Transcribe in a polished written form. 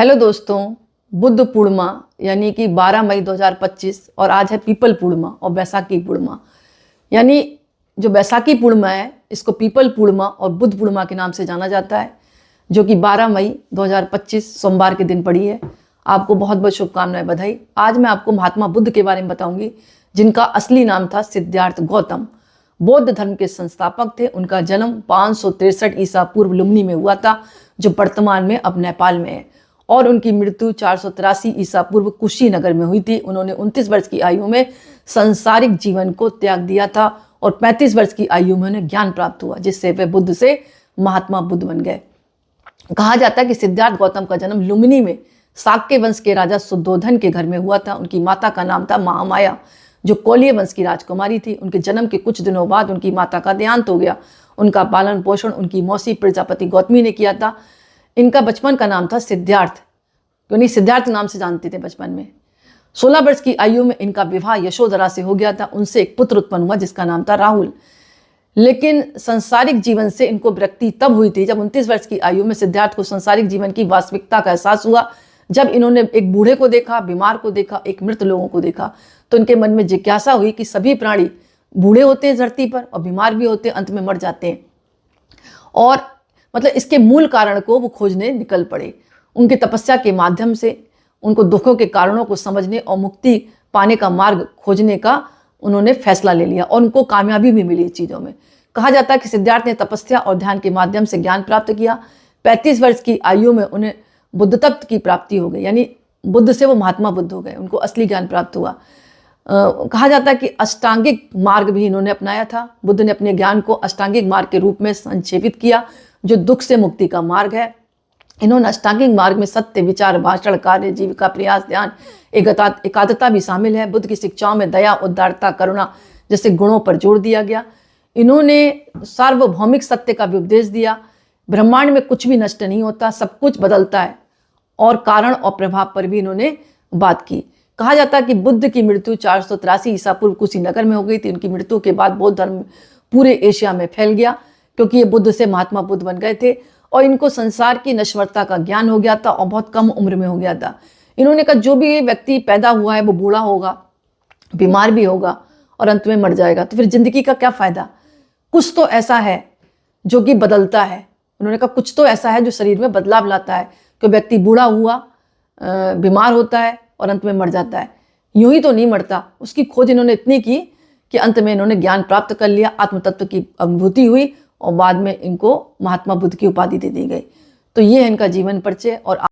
Hello दोस्तों, बुद्ध पूर्णिमा यानी कि 12 मई 2025 और आज है पीपल पूर्णिमा और बैसाखी पूर्णिमा। यानी जो बैसाखी पूर्णिमा है इसको पीपल पूर्णिमा और बुद्ध पूर्णिमा के नाम से जाना जाता है, जो कि 12 मई 2025 सोमवार के दिन पड़ी है। आपको बहुत बहुत शुभकामनाएं, बधाई। आज मैं आपको महात्मा बुद्ध के बारे में बताऊंगी, जिनका असली नाम था सिद्धार्थ गौतम। बौद्ध धर्म के संस्थापक थे। उनका जन्म 563 ईसा पूर्व लुम्बिनी में हुआ था, जो वर्तमान में अब नेपाल में है, और उनकी मृत्यु 483 ईसा पूर्व कुशीनगर में हुई थी। उन्होंने 29 वर्ष की आयु में सांसारिक जीवन को त्याग दिया था और 35 वर्ष की आयु में उन्हें ज्ञान प्राप्त हुआ, जिससे वे बुद्ध से महात्मा बुद्ध बन गए। कहा जाता है कि सिद्धार्थ गौतम का जन्म लुम्बिनी में शाक्य वंश के राजा शुद्धोधन के घर में हुआ था। उनकी माता का नाम था महामाया, जो कोलिय वंश की राजकुमारी थी। उनके जन्म के कुछ दिनों बाद उनकी माता का देहांत हो गया। उनका पालन पोषण उनकी मौसी प्रजापति गौतमी ने किया था। इनका बचपन का नाम था सिद्धार्थ, यानी सिद्धार्थ नाम से जानते थे बचपन में। 16 वर्ष की आयु में इनका विवाह यशोधरा से हो गया था। उनसे एक पुत्र उत्पन्न हुआ जिसका नाम था राहुल। लेकिन सांसारिक जीवन से इनको विरक्ति तब हुई थी जब 29 वर्ष की आयु में सिद्धार्थ को सांसारिक जीवन की वास्तविकता का एहसास हुआ। जब इन्होंने एक बूढ़े को देखा, बीमार को देखा, एक मृत लोगों को देखा, तो इनके मन में जिज्ञासा हुई कि सभी प्राणी बूढ़े होते हैं धरती पर और बीमार भी होते हैं, अंत में मर जाते हैं, और मतलब इसके मूल कारण को वो खोजने निकल पड़े। उनकी तपस्या के माध्यम से उनको दुखों के कारणों को समझने और मुक्ति पाने का मार्ग खोजने का उन्होंने फैसला ले लिया, और उनको कामयाबी भी मिली इस चीज़ों में। कहा जाता है कि सिद्धार्थ ने तपस्या और ध्यान के माध्यम से ज्ञान प्राप्त किया। 35 वर्ष की आयु में उन्हें बुद्ध तत्व की प्राप्ति हो गई, यानी बुद्ध से वो महात्मा बुद्ध हो गए, उनको असली ज्ञान प्राप्त हुआ। कहा जाता है कि अष्टांगिक मार्ग भी इन्होंने अपनाया था। बुद्ध ने अपने ज्ञान को अष्टांगिक मार्ग के रूप में संक्षेपित किया, जो दुख से मुक्ति का मार्ग है। इन्होंने अष्टांगिक मार्ग में सत्य, विचार, भाषण, कार्य, जीविका, प्रयास, ध्यान, एकाग्रता भी शामिल है। बुद्ध की शिक्षाओं में दया, उदारता, करुणा जैसे गुणों पर जोर दिया गया। इन्होंने सार्वभौमिक सत्य का भी उपदेश दिया। ब्रह्मांड में कुछ भी नष्ट नहीं होता, सब कुछ बदलता है, और कारण और प्रभाव पर भी इन्होंने बात की। कहा जाता है कि बुद्ध की मृत्यु 483 ईसा पूर्व कुशीनगर में हो गई थी। उनकी मृत्यु के बाद बौद्ध धर्म पूरे एशिया में फैल गया, क्योंकि ये बुद्ध से महात्मा बुद्ध बन गए थे और इनको संसार की नश्वरता का ज्ञान हो गया था, और बहुत कम उम्र में हो गया था। इन्होंने कहा जो भी व्यक्ति पैदा हुआ है वो बूढ़ा होगा, बीमार भी होगा और अंत में मर जाएगा, तो फिर जिंदगी का क्या फायदा। कुछ तो ऐसा है जो कि बदलता है। उन्होंने कहा कुछ तो ऐसा है जो शरीर में बदलाव लाता है, कि व्यक्ति बूढ़ा हुआ, बीमार होता है और अंत में मर जाता है। यूं ही तो नहीं मरता। उसकी खोज इन्होंने इतनी की कि अंत में इन्होंने ज्ञान प्राप्त कर लिया, आत्म तत्व की अनुभूति हुई, और बाद में इनको महात्मा बुद्ध की उपाधि दे दी गई। तो ये है इनका जीवन परिचय। और